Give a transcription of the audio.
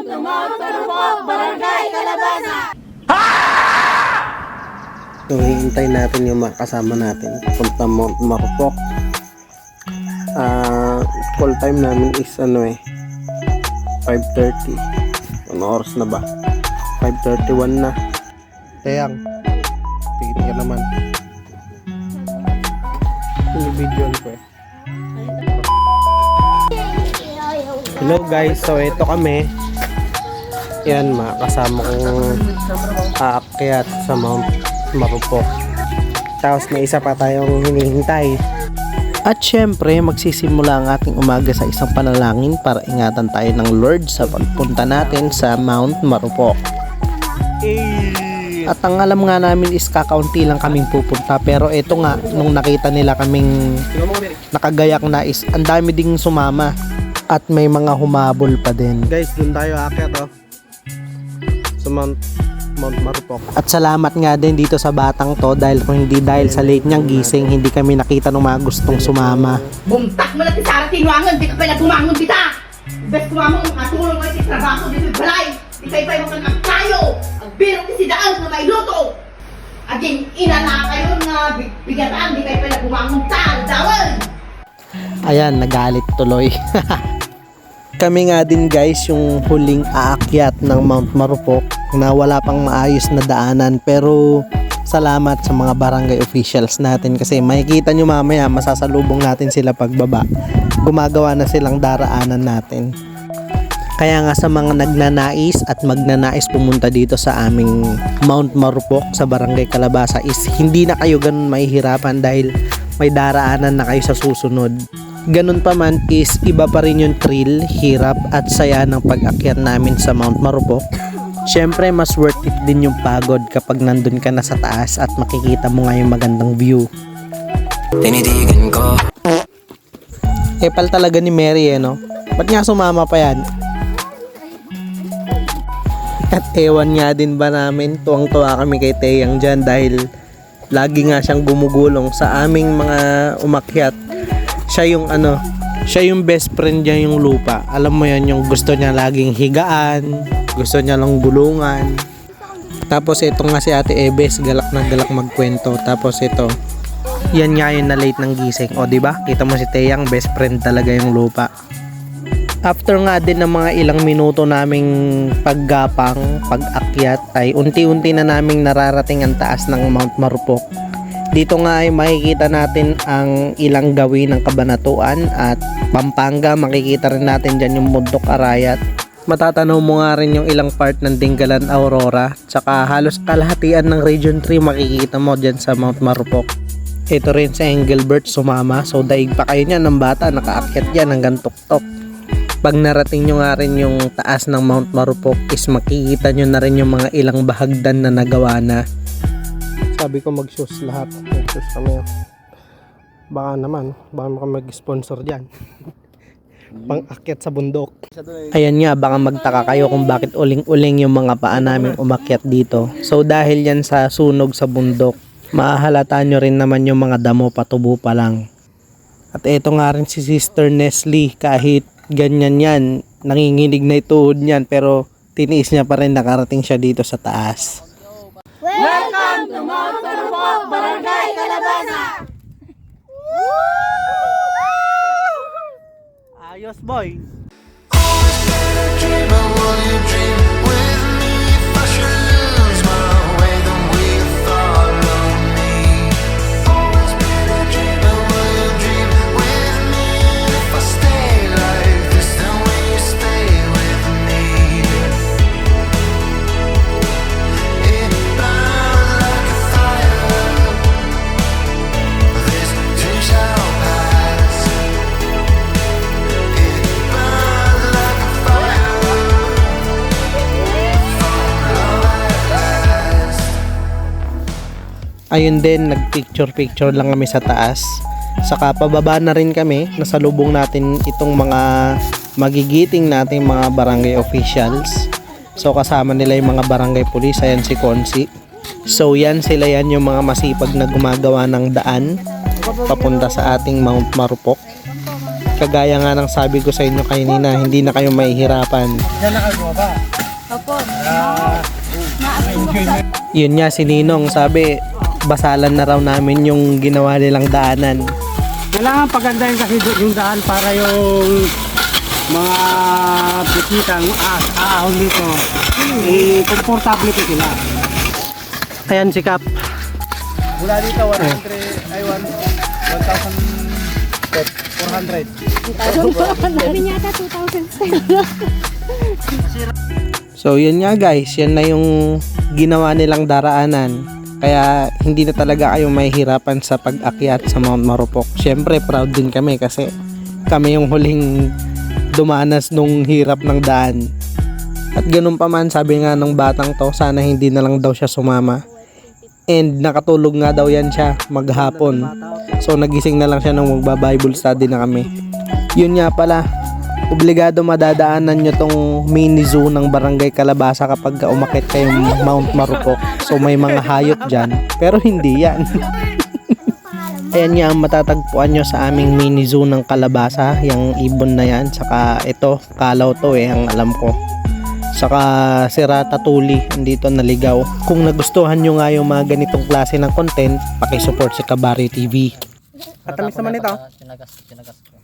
to Mount Marupok, Barangay Calabasa! So, hihintay natin yung mga kasama natin punta Mount Marupok. Call time namin is 5:30. Ano oras na ba? 5:31 na. Teyang, tingin ka naman. Yung video ko eh. Hello guys, so ito kami. Yan, mga kasama kong aakyat sa Mount Marupok. Tapos may isa pa tayong hinihintay. At syempre, magsisimula ang ating umaga sa isang panalangin para ingatan tayo ng Lord sa pagpunta natin sa Mount Marupok. At ang alam nga namin is kakaunti lang kaming pupunta, pero ito nga, nung nakita nila kaming nakagayak na is ang dami ding sumama at may mga humabol pa din. Guys, dun tayo aakyat sa Mount Marupok. At salamat nga din dito sa batang to dahil kung hindi dahil sa late niyang gising, hindi kami nakita ng mga gustong sumama. Bumtak mo na si Sarah Tinuangan, di ka pala gumangon kita! Bes kumamon, matulong kayo si trabaho dito balay! Di kayo pa'y makakang tayo! Ang birong si Daan na may luto! Aging ina na kayo na bigatan, di kayo pala gumangon tal, dawan! Ayan, nagalit tuloy. Kami nga din guys yung huling aakyat ng Mount Marupok na wala pang maayos na daanan, pero salamat sa mga barangay officials natin kasi makikita nyo mamaya masasalubong natin sila pagbaba. Gumagawa na silang daraanan natin. Kaya nga sa mga nagnanais at magnanais pumunta dito sa aming Mount Marupok sa Barangay Calabasa is hindi na kayo ganun mahihirapan dahil may daraanan na kayo sa susunod. Ganun pa man is iba pa rin yung thrill, hirap at saya ng pag-akyat namin sa Mount Marupok. Syempre mas worth it din yung pagod kapag nandun ka na sa taas at makikita mo nga yung magandang view. Tinitigan ko. Epal talaga ni Mary no? Ba't nga sumama pa yan? At ewan nga din ba namin, tuwang-tuwa kami kay Teyang dyan dahil lagi nga siyang gumugulong sa aming mga umakyat. Siya yung best friend niya yung lupa. Alam mo yan, yung gusto niya laging higaan, gusto niya lang gulungan. Tapos ito nga si Ate Ebes, galak na galak magkwento. Tapos ito, yan nga yung na late ng gising. O diba? Kita mo si Teyang, best friend talaga yung lupa. After nga din ng mga ilang minuto naming paggapang, pag-akyat ay unti-unti na naming nararating ang taas ng Mount Marupok. Dito nga ay makikita natin ang ilang gawin ng Kabanatuan at Pampanga. Makikita rin natin dyan yung Bundok Arayat. Matatanaw mo nga rin yung ilang part ng Dingalan Aurora. Tsaka halos kalahatian ng Region 3 makikita mo dyan sa Mount Marupok. Ito rin sa Engelbert sumama. So daig pa kayo niyan ng bata, nakaakyat yan hanggang tuktok. Pag narating nyo nga rin yung taas ng Mount Marupok is makikita nyo na rin yung mga ilang bahagdan na nagawa na. Sabi ko mag-shoes lahat. Mag-shoes kami. Baka mag-sponsor dyan. Pang-akyat sa bundok. Ayan nga, baka magtaka kayo kung bakit uling-uling yung mga paa namin umakyat dito. So dahil yan sa sunog sa bundok, mahahalata nyo rin naman yung mga damo patubo pa lang. At eto nga rin si Sister Nestle, kahit ganyan yan, nanginginig na ituhod niyan, pero tiniis niya pa rin, nakarating siya dito sa taas. Welcome to Mount Marupok, Barangay Calabasa! Ayos boy! Ayun din, nagpicture lang kami sa taas. Saka pababa na rin kami, nasalubong natin itong mga magigiting nating mga barangay officials. So kasama nila yung mga barangay police, ayan si Konsi. So yan sila, yan yung mga masipag na gumagawa ng daan papunta sa ating Mount Marupok. kagaya nga ng sabi ko sa inyo kanina, hindi na kayo mahihirapan. Yun nga si Ninong, sabi basalan na raw namin yung ginawa nilang daanan. Kailangan pagandahin kasi yung daan para yung mga bisitang aahon dito, komportable po sila. Ayan si Kap. Mula dito 1,400. Sabi niya ata 2,000. So yun nga guys, yan na yung ginawa nilang daraanan. Kaya hindi na talaga kayo mahihirapan sa pag-akyat sa Mount Marupok. Syempre proud din kami kasi kami yung huling dumanas nung hirap ng daan. At ganun pa man, sabi nga ng batang to, sana hindi na lang daw siya sumama. And nakatulog nga daw yan siya maghapon. So nagising na lang siya nung magba-Bible study na kami. Yun nga pala, obligado madadaanan nyo tong mini zoo ng Barangay Calabasa kapag umakit kayong Mount Marupok. So may mga hayop dyan, pero hindi yan. Ayan nga ang matatagpuan nyo sa aming mini zoo ng Calabasa, yung ibon na yan. Saka ito, kalaw to ang alam ko. Saka si Ratatouille, andito naligaw. Kung nagustuhan nyo nga yung mga ganitong klase ng content, pakisupport si Kabaryo TV. Katamis naman ito. Tinagas.